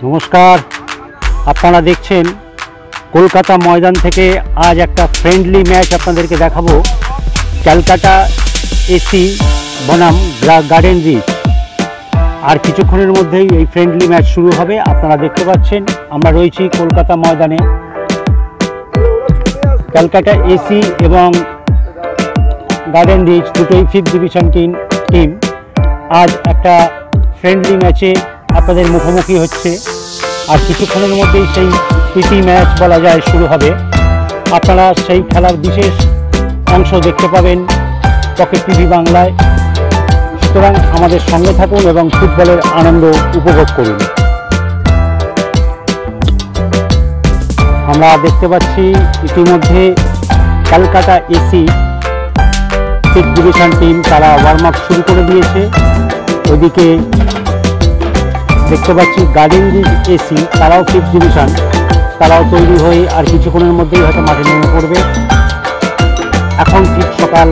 নমস্কার, আপনারা দেখছেন কলকাতা ময়দান থেকে আজ একটা ফ্রেন্ডলি ম্যাচ আপনাদেরকে দেখাবো। ক্যালকাটা এসি বনাম গার্ডেন রিচ। আর কিছুক্ষণের মধ্যেই এই ফ্রেন্ডলি ম্যাচ শুরু হবে। আপনারা দেখতে পাচ্ছেন আমরা রয়েছি কলকাতা ময়দানে। ক্যালকাটা এসি এবং গার্ডেন রিচ দুটোই 5th ডিভিশন টিম আজ একটা ফ্রেন্ডলি ম্যাচে আপনাদের মুখোমুখি হচ্ছে। আর কিছুক্ষণের মধ্যেই সেই প্রীতি ম্যাচ বলা যায় শুরু হবে। আপনারা সেই খেলার বিশেষ অংশ দেখতে পাবেন পকেট টিভি বাংলায়। সুতরাং আমাদের সঙ্গে থাকুন এবং ফুটবলের আনন্দ উপভোগ করুন। আমরা দেখতে পাচ্ছি ইতিমধ্যে Calcutta AC 5th division team তারা ওয়ার্ম আপ শুরু করে দিয়েছে। ওইদিকে দেখতে পাচ্ছি গার্ডেন রিচ এসি, তারাও 5th ডিভিশন, তারাও তৈরি হয়ে আর কিছুক্ষণের মধ্যেই হয়তো মাঠে নেমে পড়বে। এখন ঠিক সকাল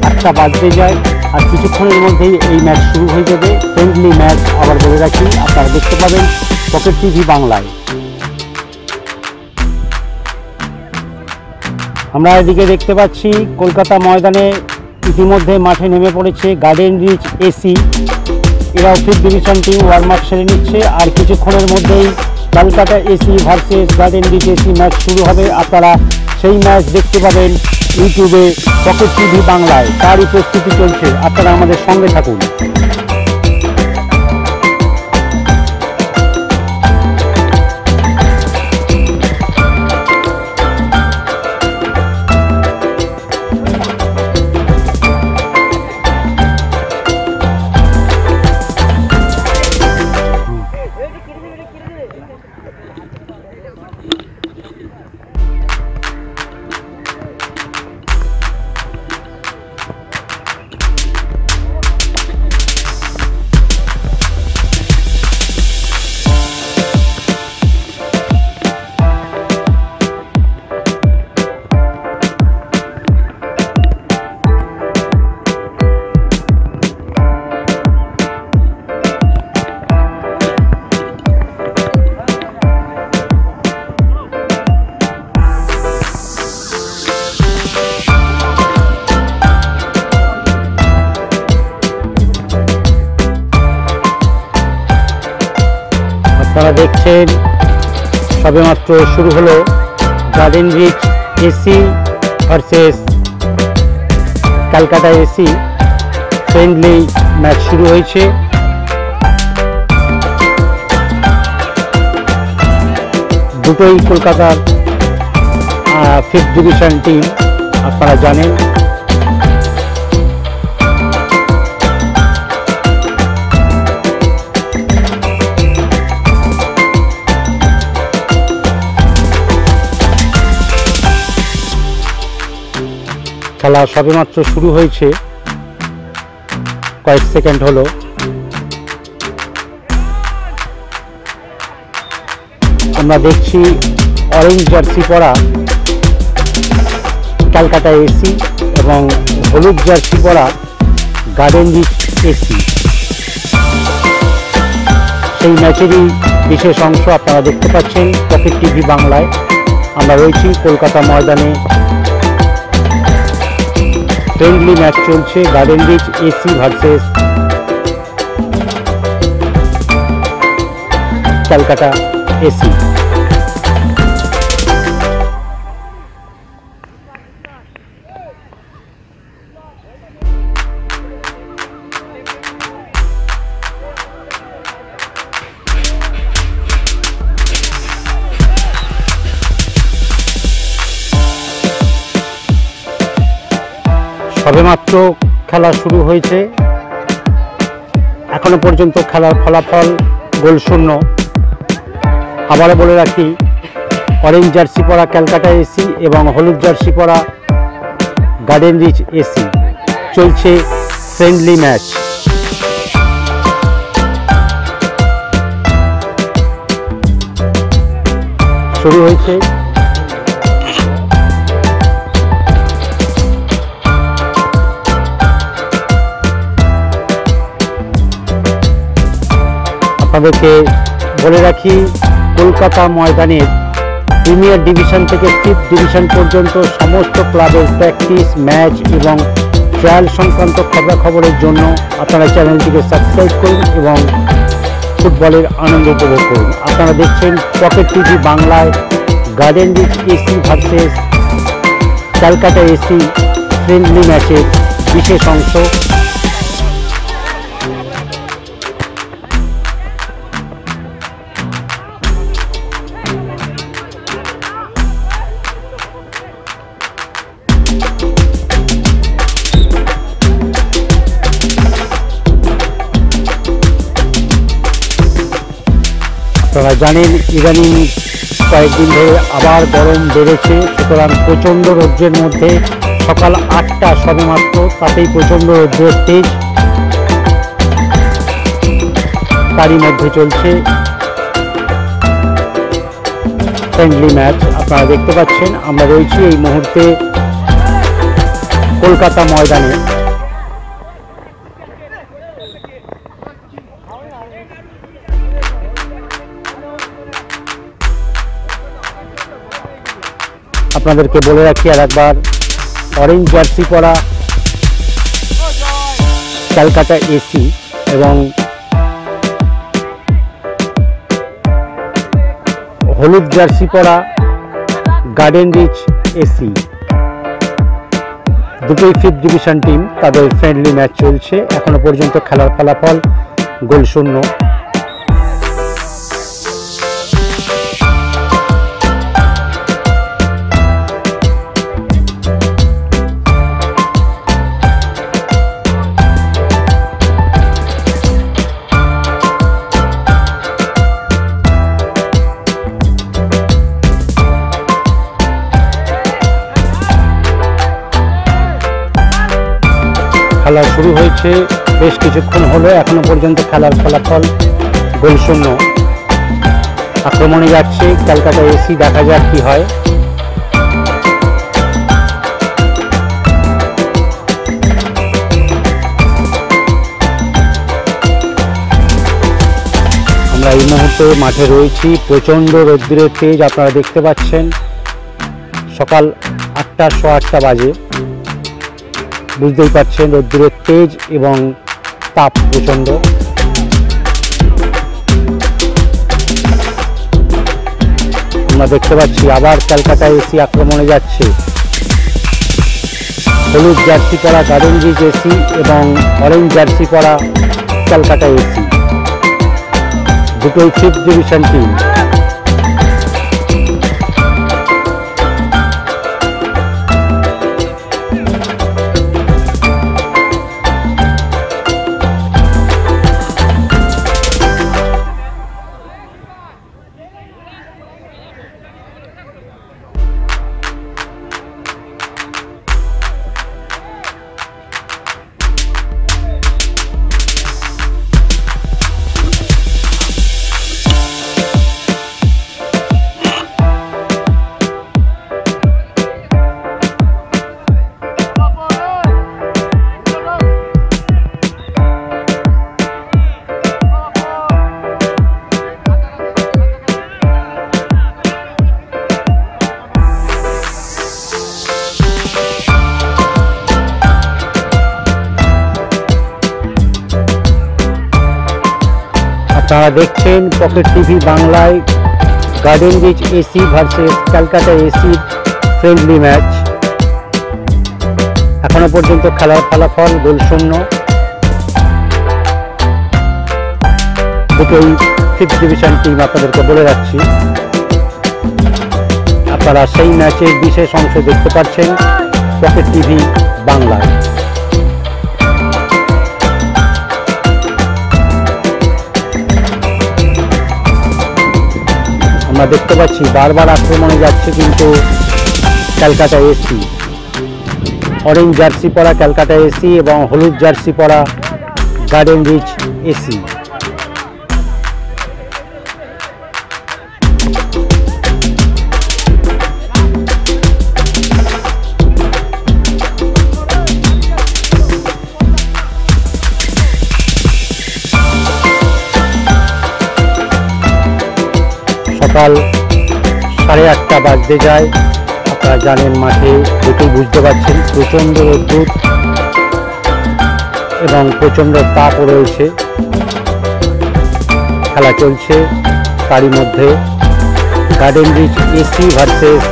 8টা বাজতে যায় আর কিছুক্ষণের মধ্যেই এই ম্যাচ শুরু হয়ে যাবে। ফ্রেন্ডলি ম্যাচ আবার বলে রাখি, আপনারা দেখতে পাবেন পকেট টিভি বাংলায়। আমরা এদিকে দেখতে পাচ্ছি কলকাতা ময়দানে ইতিমধ্যে মাঠে নেমে পড়েছে গার্ডেন রিচ এসি। এরাও 5th division team warm up সেরে নিচ্ছে। আর কিছুক্ষণের মধ্যেই Calcutta AC versus Garden Reach AC match শুরু হবে। আপনারা সেই ম্যাচ দেখতে পাবেন ইউটিউবে পকেট টিভি বাংলায়। তারই প্রস্তুতি চলছে, আপনারা আমাদের সঙ্গে থাকুন। আপনারা দেখছেন সবেমাত্র শুরু হলো Garden Reach AC versus Calcutta AC friendly match শুরু হয়েছে। দুটোই কলকাতার 5th ডিভিশন টিম, আপনারা জানেন। খেলা সবেমাত্র শুরু হয়েছে, কয়েক সেকেন্ড হলো। আমরা দেখছি অরেঞ্জ জার্সি পরা ক্যালকাটা এসি এবং হলুদ জার্সি পরা গার্ডেন রিচ এসি। সেই ম্যাচেরই বিশেষ অংশ আপনারা দেখতে পাচ্ছেন পকেট টিভি বাংলায়। আমরা রয়েছি কলকাতা ময়দানে, ফ্রেন্ডলি ম্যাচ চলছে Garden Reach AC versus Calcutta AC. সবেমাত্র খেলা শুরু হয়েছে, এখনো পর্যন্ত খেলার ফলাফল গোলশূন্য। আবারও বলে রাখি, অরেঞ্জ জার্সি পরা ক্যালকাটা এসি এবং হলুদ জার্সি পরা গার্ডেন রিচ এসি চলছে ফ্রেন্ডলি ম্যাচ। শুরু হয়েছে। আপনাদেরকে বলে রাখি কলকাতা ময়দানের প্রিমিয়ার ডিভিশন থেকে 5th ডিভিশন পর্যন্ত সমস্ত ক্লাবের প্র্যাকটিস, ম্যাচ এবং ট্রায়াল সংক্রান্ত খবরাখবরের জন্য আপনারা চ্যানেলটিকে সাবস্ক্রাইব করুন এবং ফুটবলের আনন্দ উপভোগ করুন। আপনারা দেখছেন পকেট টিভি বাংলায় Garden Reach AC versus Calcutta AC friendly ম্যাচের বিশেষ অংশ। আপনারা জানেন ইদানিং কয়েকদিন ধরে আবার গরম বেড়েছে, সুতরাং প্রচণ্ড রৌদ্রের মধ্যে সকাল 8টা সবেমাত্র, তাতেই প্রচণ্ড রৌদ্রের তেজ। তারই মধ্যে চলছে ফ্রেন্ডলি ম্যাচ। আপনারা দেখতে পাচ্ছেন আমরা রয়েছি এই মুহূর্তে কলকাতা ময়দানে। আপনাদেরকে বলে রাখি আর একবার, অরেঞ্জ জার্সি পরা ক্যালকাটা এসি এবং হলুদ জার্সি পরা গার্ডেন রিচ এসি, দুটোই 5th ডিভিশন টিম, তাদের ফ্রেন্ডলি ম্যাচ চলছে। এখনো পর্যন্ত খেলার ফলাফল গোল শূন্য। খেলা শুরু হয়েছে বেশ কিছুক্ষণ হলো, এখনো পর্যন্ত খেলার ফলাফল গোল শূন্য। আক্রমণে যাচ্ছে ক্যালকাটা এসি, দেখা যাক কি হয়। আমরা এই মুহূর্তে মাঠে রয়েছি, প্রচণ্ড রৌদ্রের তেজ আপনারা দেখতে পাচ্ছেন। সকাল 8টা, 8:15 বাজে। বুঝতেই পারছেন রৌদ্রের তেজ এবং তাপ প্রচণ্ড। আমরা দেখতে পাচ্ছি আবার ক্যালকাটা এসি আক্রমণে যাচ্ছে। হলুদ জার্সি পরা গার্ডেন রিচ এসি এবং অরেঞ্জ জার্সি পরা ক্যালকাটা এসি, দুটোই 5th ডিভিশন টিম। আপনারা দেখছেন পকেট টিভি বাংলায় গার্ডেন রিচ এসি ভার্সেস ক্যালকাটা এসির ফ্রেন্ডলি ম্যাচ। এখনো পর্যন্ত খেলার ফলাফল গোল শূন্য। দুটোই 5th ডিভিশন টিম আপনাদেরকে বলে রাখছি। আপনারা সেই ম্যাচের বিশেষ অংশ দেখতে পাচ্ছেন পকেট টিভি বাংলায়। আমরা দেখতে পাচ্ছি বারবার আক্রমণে যাচ্ছে কিন্তু ক্যালকাটা এসি। অরেঞ্জ জার্সি পরা ক্যালকাটা এসি এবং হলুদ জার্সি পরা গার্ডেন রিচ এসি। সকাল 8:30 বাজতে যায়। আপনারা জানেন, মাঠে দেখেই বুঝতে পারছেন প্রচণ্ড রোদ্দুর এবং প্রচণ্ড তাপও রয়েছে। খেলা চলছে, তারই মধ্যে গার্ডেন রিচ এসি ভার্সেস,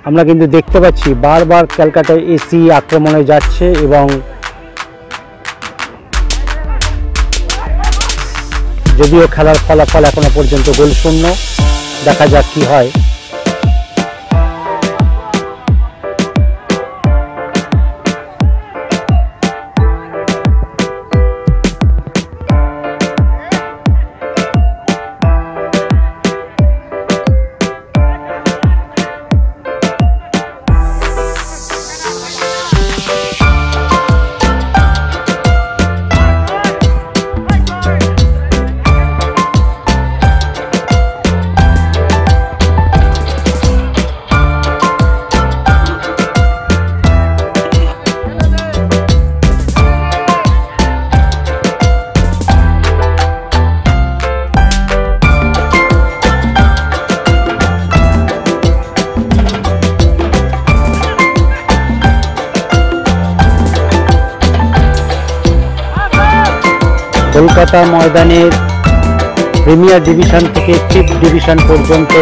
আমরা কিন্তু দেখতে পাচ্ছি বারবার ক্যালকাটা এসি আক্রমণে যাচ্ছে এবং যদিও খেলার ফলাফল এখনো পর্যন্ত গোলশূন্য। দেখা যাক কি হয়। কলকাতা ময়দানের প্রিমিয়ার ডিভিশন থেকে 5th ডিভিশন পর্যন্ত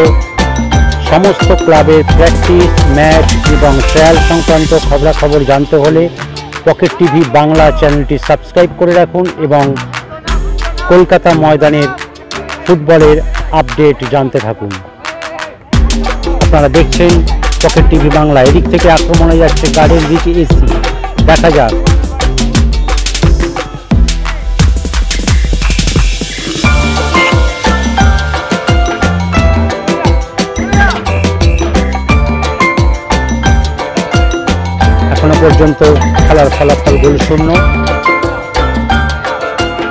সমস্ত ক্লাবের প্র্যাকটিস, ম্যাচ এবং ট্রায়াল সংক্রান্ত খবরাখবর জানতে হলে পকেট টিভি বাংলা চ্যানেলটি সাবস্ক্রাইব করে রাখুন এবং কলকাতা ময়দানের ফুটবলের আপডেট জানতে থাকুন। আপনারা দেখছেন পকেট টিভি বাংলা। এদিক থেকে আক্রমণে যাচ্ছে গার্ডেন রিচ এসি। দেখা যাক। এখনো পর্যন্ত খেলার ফলাফল গোলশূন্য।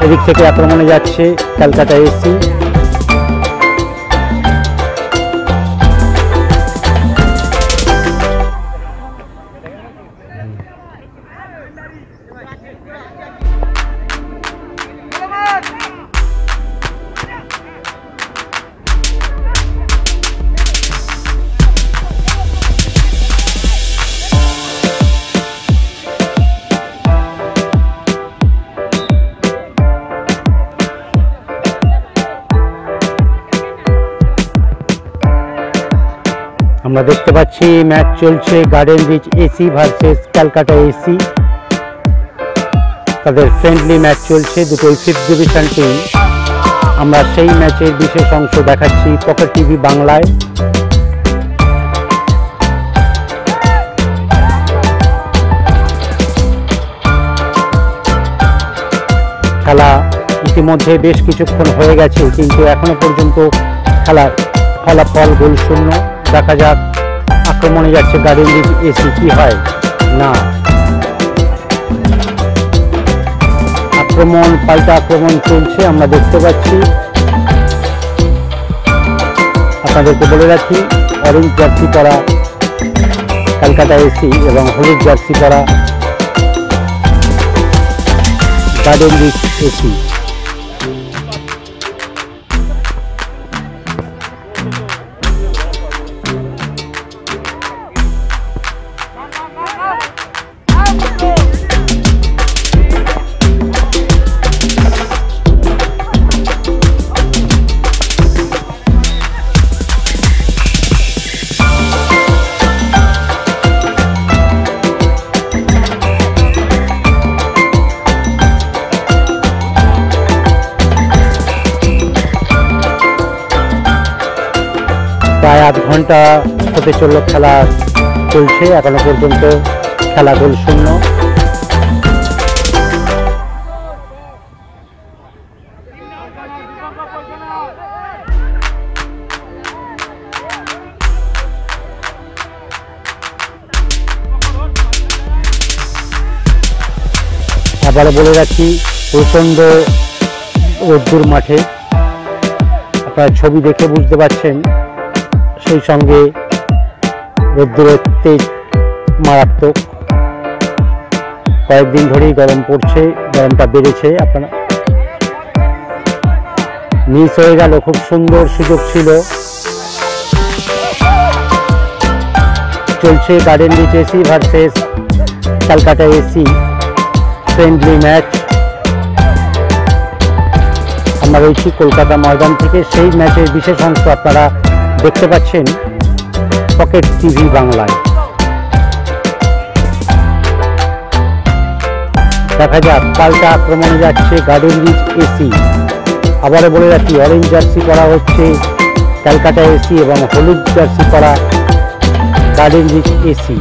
এদিক থেকে আক্রমণে যাচ্ছে ক্যালকাটা এসি। আমরা দেখতে পাচ্ছি ম্যাচ চলছে Garden Reach AC versus Calcutta AC. তাদের ফ্রেন্ডলি ম্যাচ চলছে, দুটোই 5th ডিভিশন টিম। আমরা সেই ম্যাচের বিশেষ অংশ দেখাচ্ছি পকেট টিভি বাংলায়। খেলা ইতিমধ্যে বেশ কিছুক্ষণ হয়ে গেছে, কিন্তু এখনো পর্যন্ত খেলার ফলাফল গোলশূন্য। দেখা যাক আক্রমণে যাচ্ছে গার্ডেন রিচ এসি, কি হয় না। আক্রমণ পাল্টা আক্রমণ চলছে, আমরা দেখতে পাচ্ছি। আপনাদেরকে বলে রাখি, অরেঞ্জ জার্সি পরা ক্যালকাটা এসি এবং হলুদ জার্সি পরা গার্ডেন রিচ এসি। প্রায় আধ ঘন্টা হতে চলল খেলা চলছে, এখনো পর্যন্ত খেলা গোলশূন্য। আবারও বলে রাখি, প্রচণ্ড রোদ্দুর মাঠে, আপনারা ছবি দেখে বুঝতে পারছেন। সেই সঙ্গে রোদ্দুরের তেজ মারাত্মক। কয়েকদিন ধরেই গরম পড়ছে, গরমটা বেড়েছে। আপনারা মিস হয়ে গেল, খুব সুন্দর সুযোগ ছিল। চলছে Garden Reach AC versus Calcutta AC friendly match. আমরা রয়েছি কলকাতা ময়দান থেকে, সেই ম্যাচের বিশেষ অংশ আপনারা দেখতে পাচ্ছেন পকেট টিভি বাংলায়। দেখা যাক পাল্টা আক্রমণে যাচ্ছে গার্ডেন রিচ এসি। আবারও বলে রাখি, অরেঞ্জ জার্সি পরা হচ্ছে ক্যালকাটা এসি এবং হলুদ জার্সি পরা গার্ডেন রিচ এসি।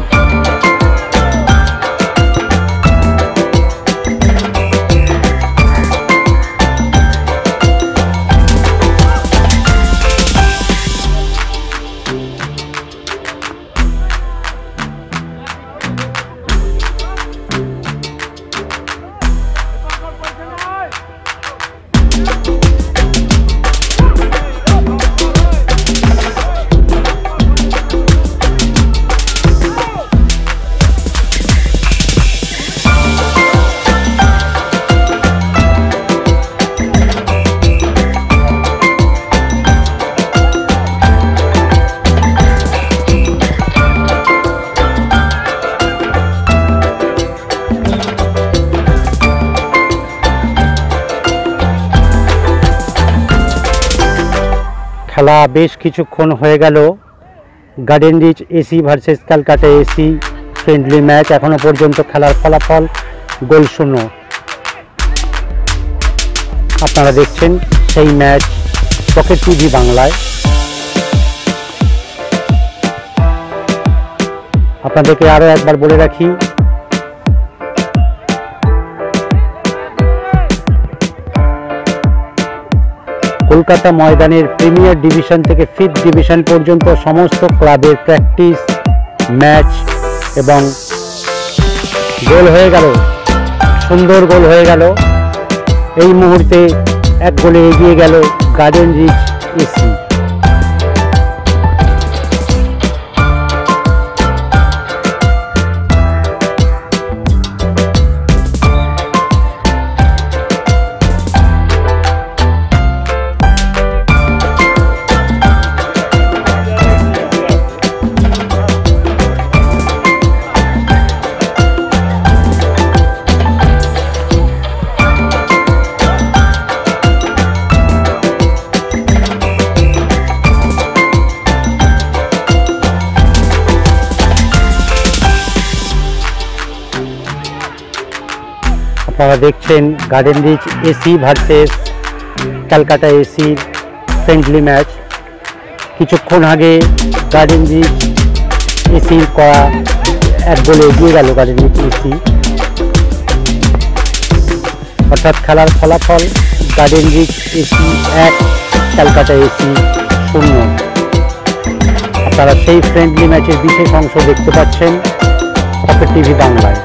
খেলা বেশ কিছুক্ষণ হয়ে গেল, Garden Reach AC versus Calcutta AC friendly match. এখনো পর্যন্ত খেলার ফলাফল গোল শূন্য। আপনারা দেখছেন সেই ম্যাচ পকেট টিভি বাংলায়। আপনাদেরকে আরও একবার বলে রাখি, কলকাতা ময়দানের প্রিমিয়ার ডিভিশন থেকে 5th ডিভিশন পর্যন্ত সমস্ত ক্লাবের প্র্যাকটিস ম্যাচ এবং গোল হয়ে গেল, সুন্দর গোল হয়ে গেল। এই মুহূর্তে 1 গোলে এগিয়ে গেল গার্ডেন রিচ এসি। আপনারা দেখছেন গার্ডেন রিচ এসি ভার্সেস ক্যালকাটা এসির ফ্রেন্ডলি ম্যাচ। কিছুক্ষণ আগে গার্ডেন রিচ এসির করা 1 গোলে এগিয়ে গেল গার্ডেন রিচ এসি। অর্থাৎ খেলার ফলাফল গার্ডেন রিচ এসি 1, ক্যালকাটা এসি 0। আপনারা সেই ফ্রেন্ডলি ম্যাচের বিশেষ অংশ দেখতে পাচ্ছেন পকেট টিভি বাংলায়।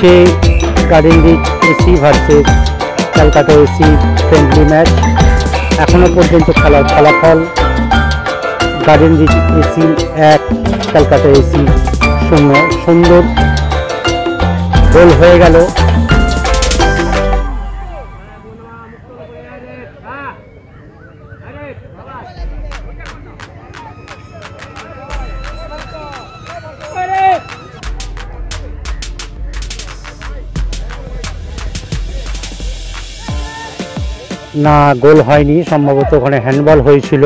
চলছে Garden Reach AC versus Calcutta AC friendly match. এখনো পর্যন্ত খেলার ফলাফল গার্ডেন রিচ এসি 1, ক্যালকাটা এসি 0। সুন্দর গোল হয়ে গেল। না, গোল হয়নি, সম্ভবত ওখানে হ্যান্ডবল হয়েছিল।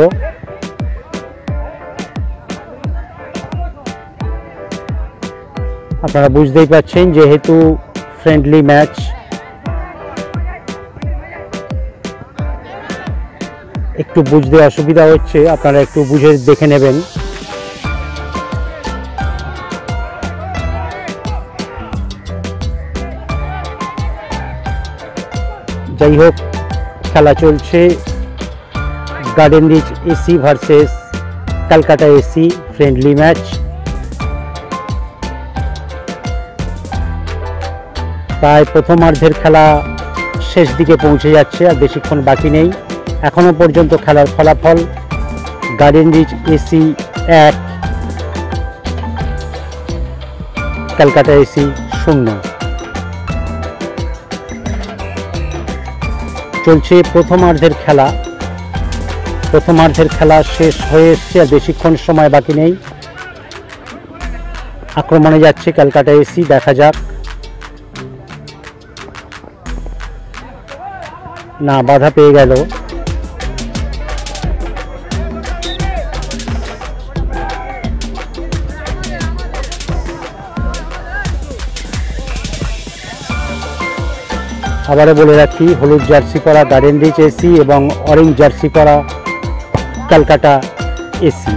আপনারা বুঝতেই পারছেন যেহেতু ফ্রেন্ডলি ম্যাচ, একটু বুঝতে অসুবিধা হচ্ছে, আপনারা একটু বুঝে দেখে নেবেন। যাই হোক, খেলা চলছে Garden Reach AC versus Calcutta AC friendly match. প্রায় প্রথমার্ধের খেলা শেষ দিকে পৌঁছে যাচ্ছে, আর বেশিক্ষণ বাকি নেই। এখনো পর্যন্ত খেলার ফলাফল গার্ডেন রিচ এসি 1, ক্যালকাটা এসি 0। চলছে প্রথমার্ধের খেলা। প্রথমার্ধের খেলা শেষ হয়ে এসছে, আর বেশিক্ষণ সময় বাকি নেই। আক্রমণে যাচ্ছে ক্যালকাটা এসি, দেখা যাক। না, বাধা পেয়ে গেল। আবারও বলে রাখি, হলুদ জার্সি পরা গার্ডেন রিচ এসি এবং অরেঞ্জ জার্সি পরা ক্যালকাটা এসি।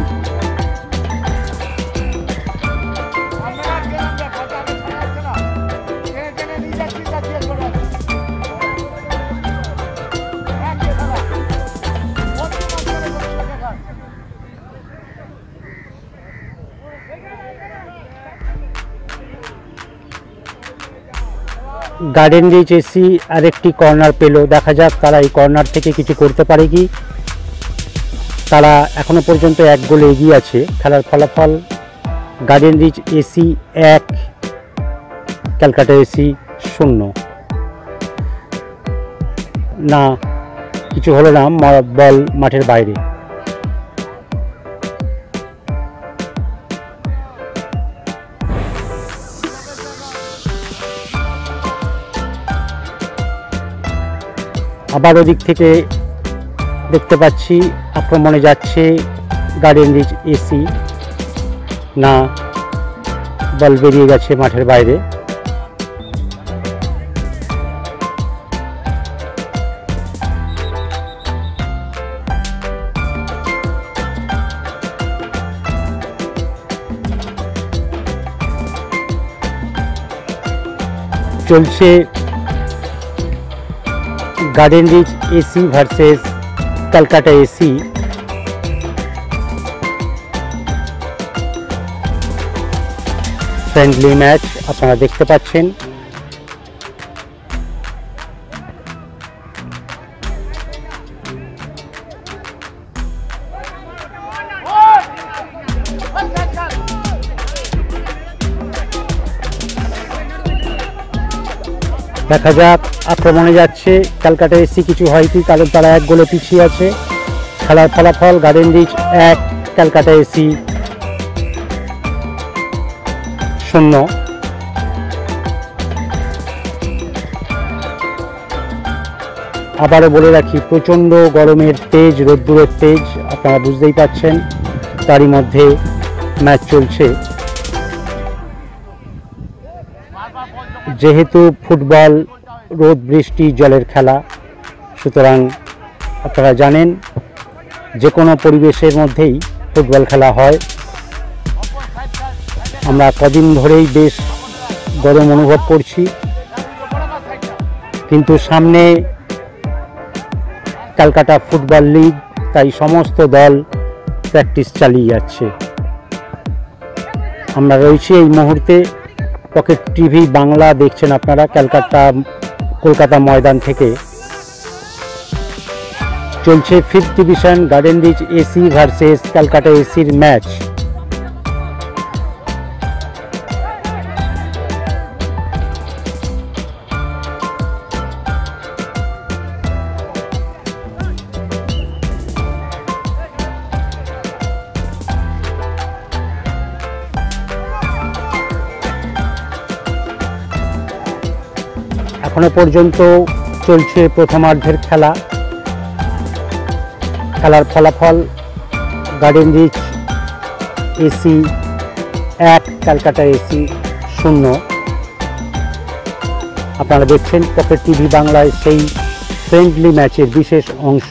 গার্ডেন রিচ এসি আরেকটি কর্নার পেল, দেখা যাক তারা এই কর্নার থেকে কিছু করতে পারে কি। তারা এখনো পর্যন্ত 1 গোলে এগিয়ে আছে। খেলার ফলাফল গার্ডেন রিচ এসি 1, ক্যালকাটা এসি 0। না, কিছু হলো না, বল মাঠের বাইরে। আবার ওদিক থেকে দেখতে পাচ্ছি আক্রমণে যাচ্ছে গার্ডেন রিচ এসি। না, বল বেরিয়ে গেছে মাঠের বাইরে। চলছে Garden Reach AC versus Calcutta AC. Friendly match আপনারা দেখতে পাচ্ছেন। দেখা যাক, আক্রমণে যাচ্ছে ক্যালকাটা এসি, কিছু হয় কি, কারণ তারা 1 গোলে পিছিয়ে আছে। খেলার ফলাফল গার্ডেন রিচ 1, ক্যালকাটা এসি 0। আবারও বলে রাখি, প্রচণ্ড গরমের তেজ, রোদ্দুরের তেজ, আপনারা বুঝতেই পারছেন। তারই মধ্যে ম্যাচ চলছে। যেহেতু ফুটবল রোদ বৃষ্টি জলের খেলা, সুতরাং আপনারা জানেন যে কোনো পরিবেশের মধ্যেই ফুটবল খেলা হয়। আমরা কদিন ধরেই বেশ গরম অনুভব করছি, কিন্তু সামনে ক্যালকাটা ফুটবল লিগ, তাই সমস্ত দল প্র্যাকটিস চালিয়ে যাচ্ছে। আমরা রয়েছি এই মুহূর্তে পকেট টিভি বাংলা দেখছেন আপনারা কলকাতা ময়দান থেকে। চলছে 5th division Garden Reach AC versus Calcutta এসির ম্যাচ। এখনো পর্যন্ত চলছে প্রথমার্ধের খেলার ফলাফল গার্ডেন রিচ এসি 1 ক্যালকাটা এসি 0। আপনারা দেখছেন পকেট টিভি বাংলায় সেই ফ্রেন্ডলি ম্যাচের বিশেষ অংশ।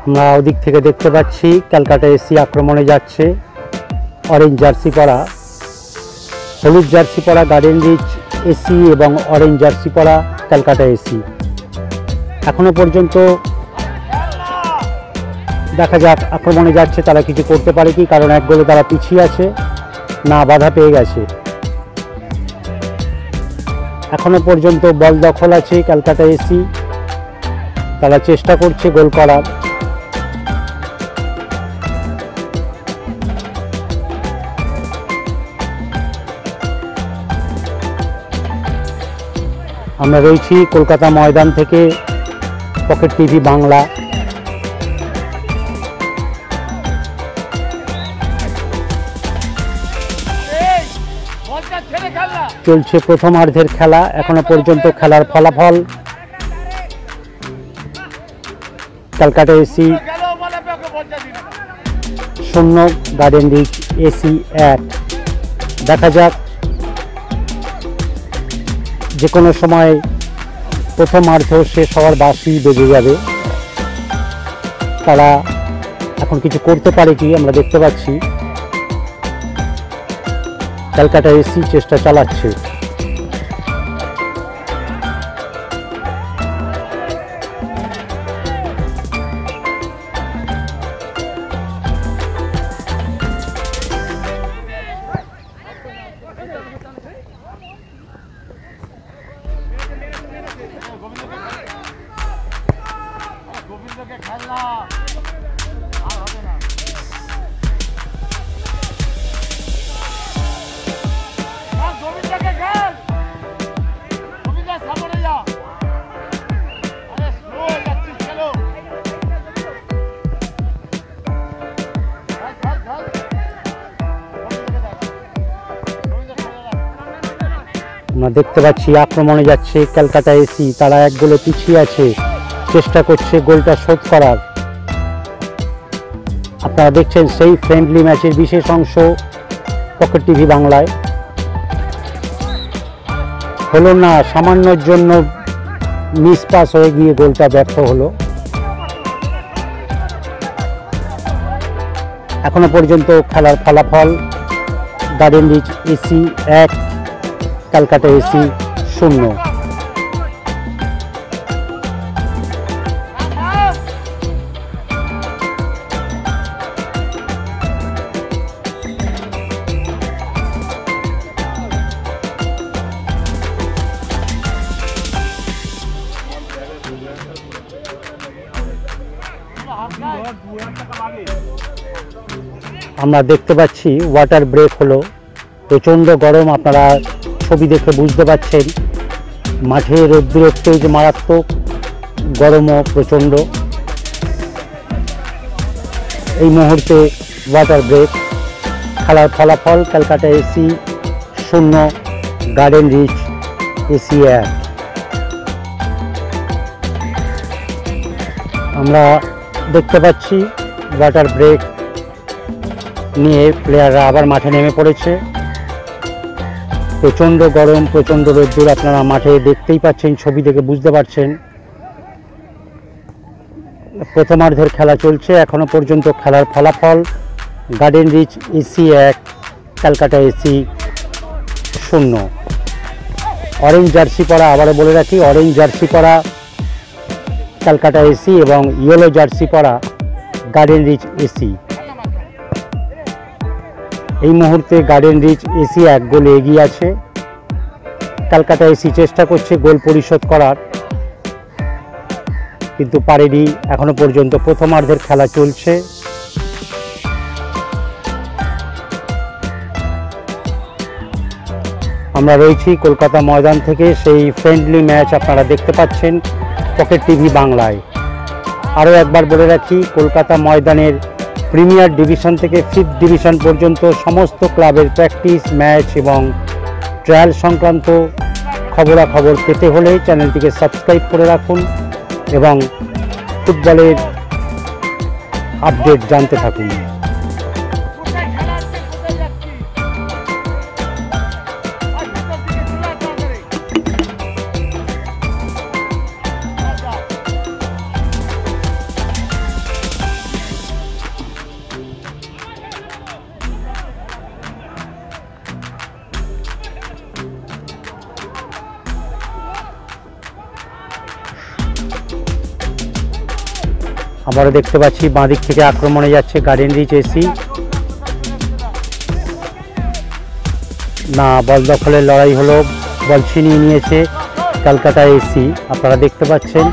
আমরা ওদিক থেকে দেখতে পাচ্ছি ক্যালকাটা এসি আক্রমণে যাচ্ছে। অরেঞ্জ জার্সি পরা, হলুদ জার্সি পরা গার্ডেন রিচ এসি এবং অরেঞ্জ জার্সি পরা ক্যালকাটা এসি। এখনো পর্যন্ত দেখা যাক আক্রমণে যাচ্ছে তারা কিছু করতে পারে কি, কারণ 1 গোলে তারা পিছিয়ে আছে, না বাধা পেয়ে গেছে। এখনো পর্যন্ত বল দখল আছে ক্যালকাটা এসি, তারা চেষ্টা করছে গোল করার। আমরা রয়েছি কলকাতা ময়দান থেকে পকেট টিভি বাংলা। চলছে প্রথমার্ধের খেলা। এখনো পর্যন্ত খেলার ফলাফল ক্যালকাটা এসি 0 গার্ডেন রিচ এসি 1। দেখা যাক যে কোনো সময় প্রথমার্ধ শেষ হওয়ার বাঁশি বেজে যাবে, তারা এখন কিছু করতে পারে কি আমরা দেখতে পাচ্ছি। ক্যালকাটা এসি চেষ্টা চালাচ্ছে। আমরা দেখতে পাচ্ছি আক্রমণে যাচ্ছে ক্যালকাটা এসি, তারা 1 গোলে পিছিয়ে আছে, চেষ্টা করছে গোলটা শোধ করার। আপনারা দেখছেন সেই ফ্রেন্ডলি ম্যাচের বিশেষ অংশ পকেট টিভি বাংলায়। হলো না, সামান্যর জন্য মিস পাস হয়ে গিয়ে গোলটা ব্যর্থ হলো। এখনো পর্যন্ত খেলার ফলাফল গার্ডেন রিচ এসি 1 ক্যালকাটা এসি 0। আমরা দেখতে পাচ্ছি ওয়াটার ব্রেক হলো, প্রচণ্ড গরম, আপনারা ছবি দেখে বুঝতে পারছেন। মাঠে রোদ্দুরের তেজ মারাত্মক, গরমও প্রচণ্ড। এই মুহূর্তে ওয়াটার ব্রেক, খেলার ফলাফল ক্যালকাটা এসি 0, গার্ডেন রিচ এসি 1। আমরা দেখতে পাচ্ছি ওয়াটার ব্রেক নিয়ে প্লেয়াররা আবার মাঠে নেমে পড়েছে। প্রচণ্ড গরম, প্রচণ্ড রোদ্দুর, আপনারা মাঠে দেখতেই পাচ্ছেন, ছবি দেখে বুঝতে পারছেন। প্রথমার্ধের খেলা চলছে, এখনো পর্যন্ত খেলার ফলাফল Garden Reach AC 1, Calcutta AC 0। Orange jersey পরা, আবারও বলে রাখি, অরেঞ্জ জার্সি পরা ক্যালকাটা এসি এবং ইয়েলো জার্সি পরা গার্ডেন রিচ এসি। এই মুহূর্তে গার্ডেন রিচ এসি 1 গোলে এগিয়ে আছে। ক্যালকাটা এসি চেষ্টা করছে গোল পরিশোধ করার, কিন্তু পারেনি এখনো পর্যন্ত। প্রথমার্ধের খেলা চলছে। আমরা রয়েছি কলকাতা ময়দান থেকে, সেই ফ্রেন্ডলি ম্যাচ আপনারা দেখতে পাচ্ছেন পকেট টিভি বাংলায়। আরও একবার বলে রাখি, কলকাতা ময়দানের প্রিমিয়ার ডিভিশন থেকে 5th ডিভিশন পর্যন্ত সমস্ত ক্লাবের প্র্যাকটিস, ম্যাচ এবং ট্রায়াল সংক্রান্ত খবরাখবর পেতে হলে চ্যানেলটিকে সাবস্ক্রাইব করে রাখুন এবং ফুটবলের আপডেট জানতে থাকুন। আবারও দেখতে পাচ্ছি বাঁদিক থেকে আক্রমণে যাচ্ছে গার্ডেন রিচ এসি। না, বল দখলের লড়াই হলো, বল ছিনিয়ে নিয়েছে ক্যালকাটা এসি। আপনারা দেখতে পাচ্ছেন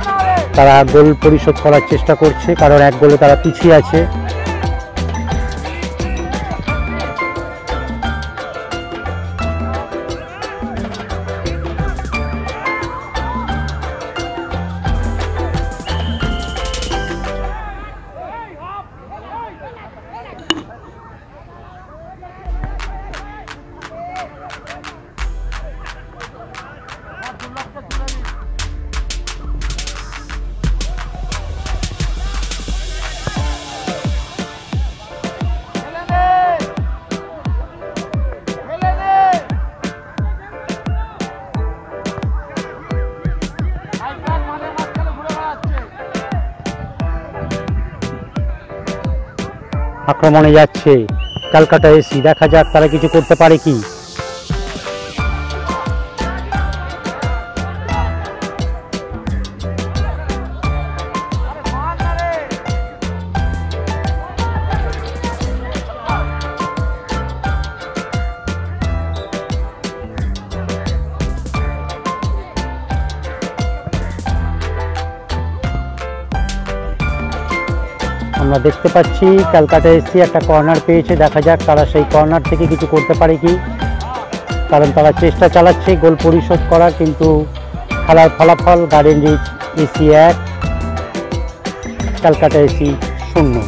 তারা গোল পরিশোধ করার চেষ্টা করছে, কারণ 1 গোলে তারা পিছিয়ে আছে। আক্রমণে যাচ্ছে ক্যালকাটা এসি, দেখা যাক তারা কিছু করতে পারে কি। আমরা দেখতে পাচ্ছি ক্যালকাটা এসি একটা কর্নার পেয়েছে, দেখা যাক তারা সেই কর্নার থেকে কিছু করতে পারে কি, কারণ তারা চেষ্টা চালাচ্ছে গোল পরিশোধ করার, কিন্তু খেলার ফলাফল গার্ডেন রিচ এসি 1, ক্যালকাটা এসি 0।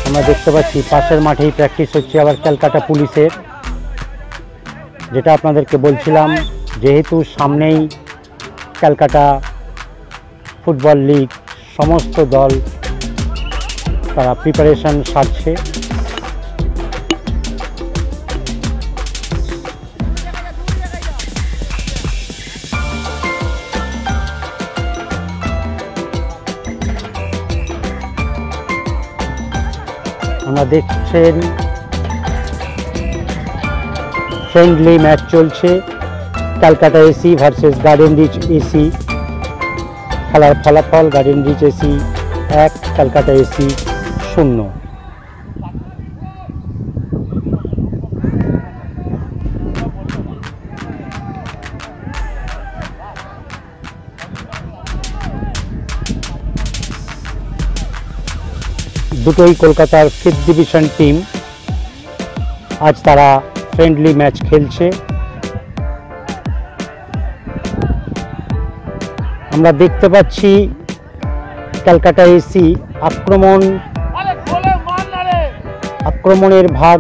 আমরা দেখতে পাচ্ছি পাশের মাঠেই প্র্যাকটিস হচ্ছে আবার ক্যালকাটা পুলিশের, যেটা আপনাদেরকে বলছিলাম, যেহেতু সামনেই ক্যালকাটা ফুটবল লিগ, সমস্ত দল তারা প্রিপারেশন সারছে। আমরা দেখছেন ফ্রেন্ডলি ম্যাচ চলছে, Calcutta AC versus Garden Reach AC. খেলার ফলাফল গার্ডেন রিচ এসি 1, ক্যালকাটা এসি 0। দুটোই কলকাতার 5th ডিভিশন টিম। আজ তারা ফ্রেন্ডলি ম্যাচ খেলছে। আমরা দেখতে পাচ্ছি ক্যালকাটা এসি আক্রমণের ভাগ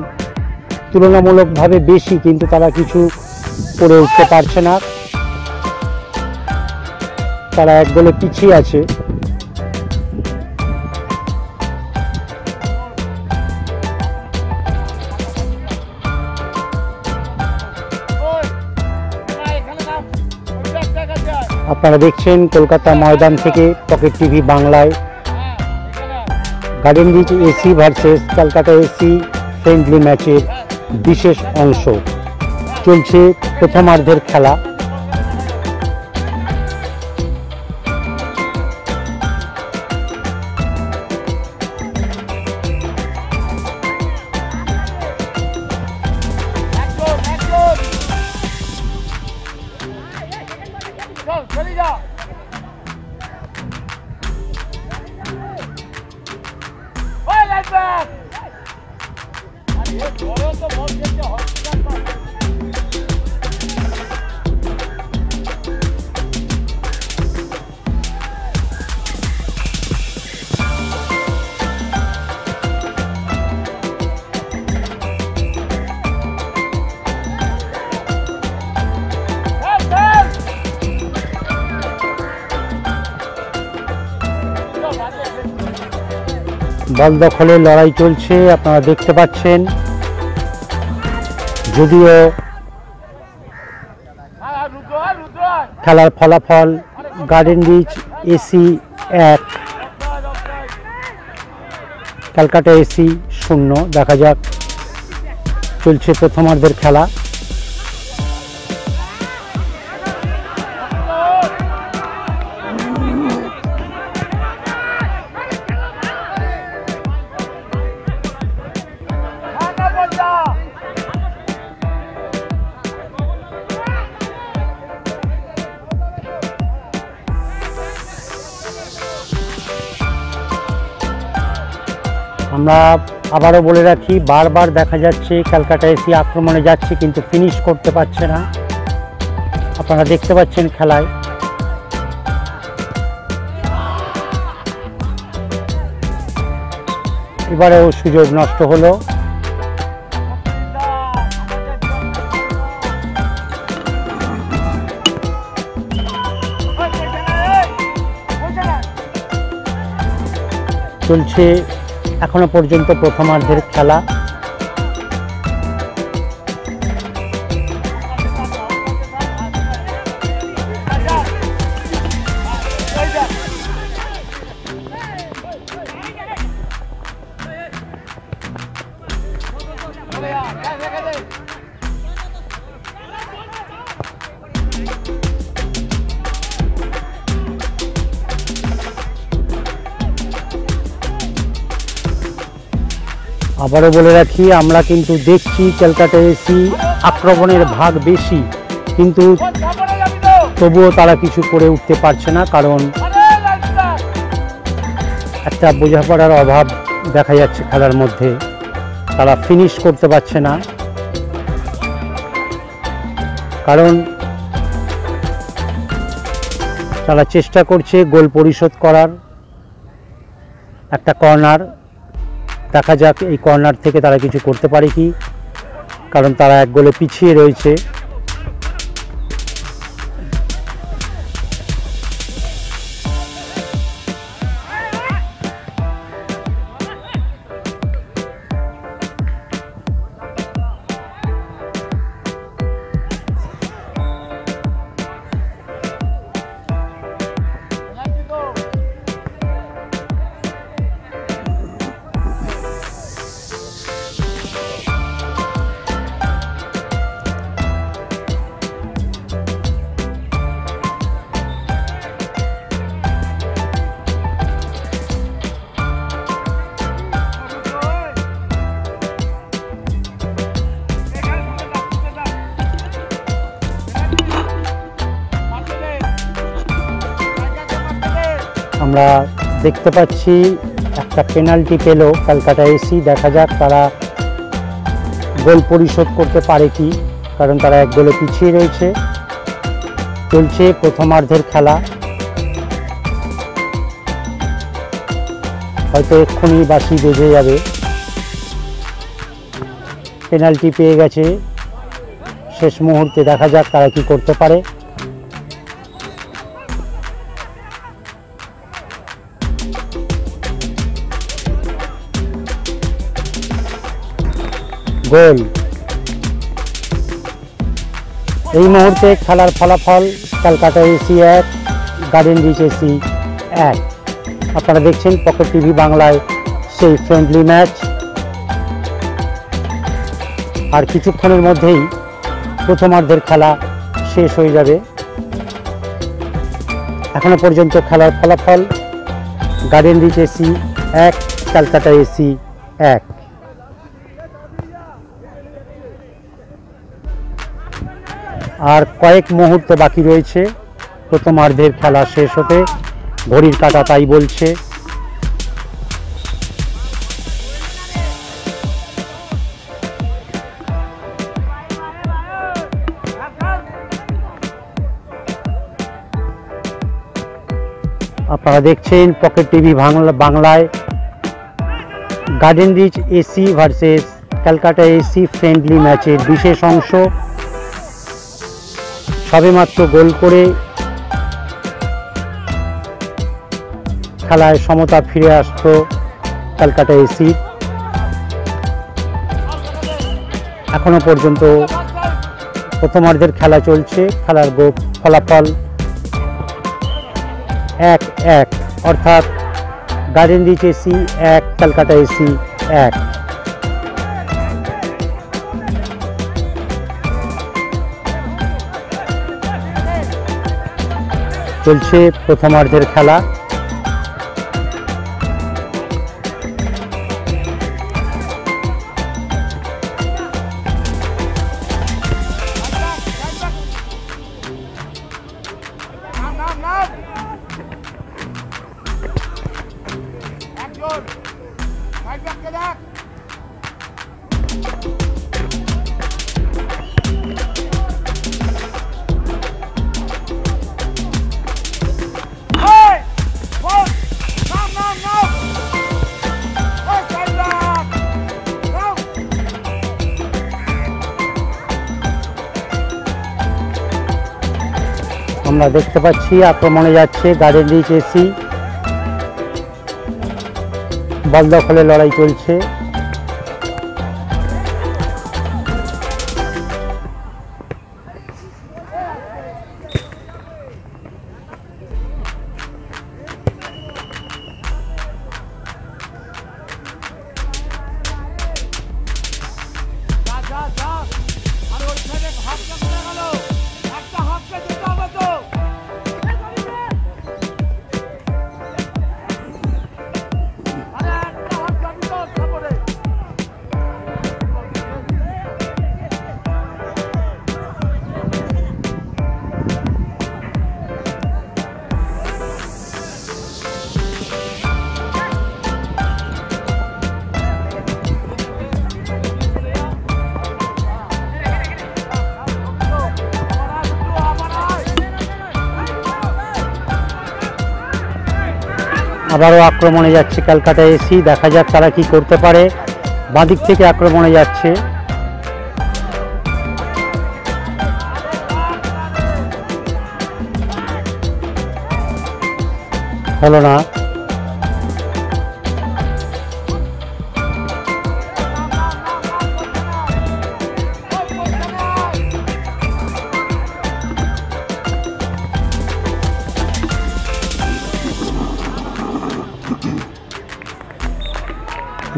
তুলনামূলকভাবে বেশি, কিন্তু তারা কিছু করে উঠতে পারছে না। তারা এক গোলে পিছিয়ে আছে। আপনারা দেখছেন কলকাতা ময়দান থেকে পকেট টিভি বাংলায় Garden Reach AC versus Calcutta AC friendly ম্যাচের বিশেষ অংশ। চলছে প্রথমার্ধের খেলা। বল দখলের লড়াই চলছে, আপনারা দেখতে পাচ্ছেন। যদিও খেলার ফলাফল গার্ডেন রিচ এসি 1, ক্যালকাটা এসি 0। দেখা যাক, চলছে প্রথমার্ধের খেলা। আমরা আবারও বলে রাখি, বারবার দেখা যাচ্ছে ক্যালকাটা এসি আক্রমণে যাচ্ছে কিন্তু ফিনিশ করতে পারছে না। আপনারা দেখতে পাচ্ছেন খেলায়। এবারেও সুযোগ নষ্ট হলো। চলছে এখনো পর্যন্ত প্রথমার্ধের খেলা। আবারও বলে রাখি, আমরা কিন্তু দেখছি ক্যালকাটা এসি আক্রমণের ভাগ বেশি, কিন্তু তবুও তারা কিছু করে উঠতে পারছে না, কারণ একটা বোঝাপড়ার অভাব দেখা যাচ্ছে খেলার মধ্যে। তারা ফিনিশ করতে পারছে না, কারণ তারা চেষ্টা করছে গোল পরিশোধ করার। একটা কর্নার, দেখা যাক এই কর্নার থেকে তারা কিছু করতে পারে কি, কারণ তারা এক গোলে পিছিয়ে রয়েছে। আমরা দেখতে পাচ্ছি একটা পেনাল্টি পেল কলকাতা এসি। দেখা যাক তারা গোল পরিশোধ করতে পারে কি, কারণ তারা এক গোলে পিছিয়ে রয়েছে। চলছে প্রথমার্ধের খেলা, হয়তো এক্ষুনি বাঁশি বেজে যাবে। পেনাল্টি পেয়ে গেছে শেষ মুহূর্তে, দেখা যাক তারা কি করতে পারে। গোল। এই মুহূর্তে খেলার ফলাফল কলকাতা এসি 1, গার্ডেন রিচ এসি 1। আপনারা দেখছেন পকেট টিভি বাংলায় সেই ফ্রেন্ডলি ম্যাচ। আর কিছুক্ষণের মধ্যেই প্রথমার্ধের খেলা শেষ হয়ে যাবে। এখনো পর্যন্ত খেলার ফলাফল গার্ডেন রিচ এসি 1, কলকাতা এসি 1। আর কয়েক মুহূর্ত বাকি রয়েছে প্রথমার্ধের খেলা শেষ হতে, ঘড়ির কাঁটা তাই বলছে। আপনারা দেখছেন পকেট টিভি বাংলায় Garden Reach AC versus Kolkata AC friendly ম্যাচের বিশেষ অংশ। সবেমাত্র গোল করে খেলায় সমতা ফিরে আসতো কলকাতা এসি। এখনো পর্যন্ত প্রথমার্ধের খেলা চলছে, খেলার ফলাফল 1-1, অর্থাৎ গার্ডেন রিচ এসি 1, কলকাতা এসি 1। চলছে প্রথমার্ধের খেলা। আমরা দেখতে পাচ্ছি আক্রমণে যাচ্ছে গার্ডেন রিচ এসি, বল দখলে লড়াই চলছে। আবারও আক্রমণে যাচ্ছে কলকাতা এসি, দেখা যাক তারা কি করতে পারে। বাঁদিক থেকে আক্রমণে যাচ্ছে, হলো না।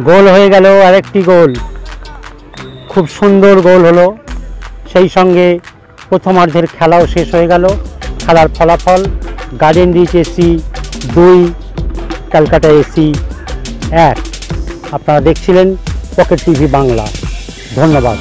গোল হয়ে গেল, আরেকটি গোল, খুব সুন্দর গোল হলো। সেই সঙ্গে প্রথমার্ধের খেলাও শেষ হয়ে গেল। খেলার ফলাফল গার্ডেন রিচ এসি 2, কলকাতা এসি 1। আপনারা দেখছিলেন পকেট টিভি বাংলা। ধন্যবাদ।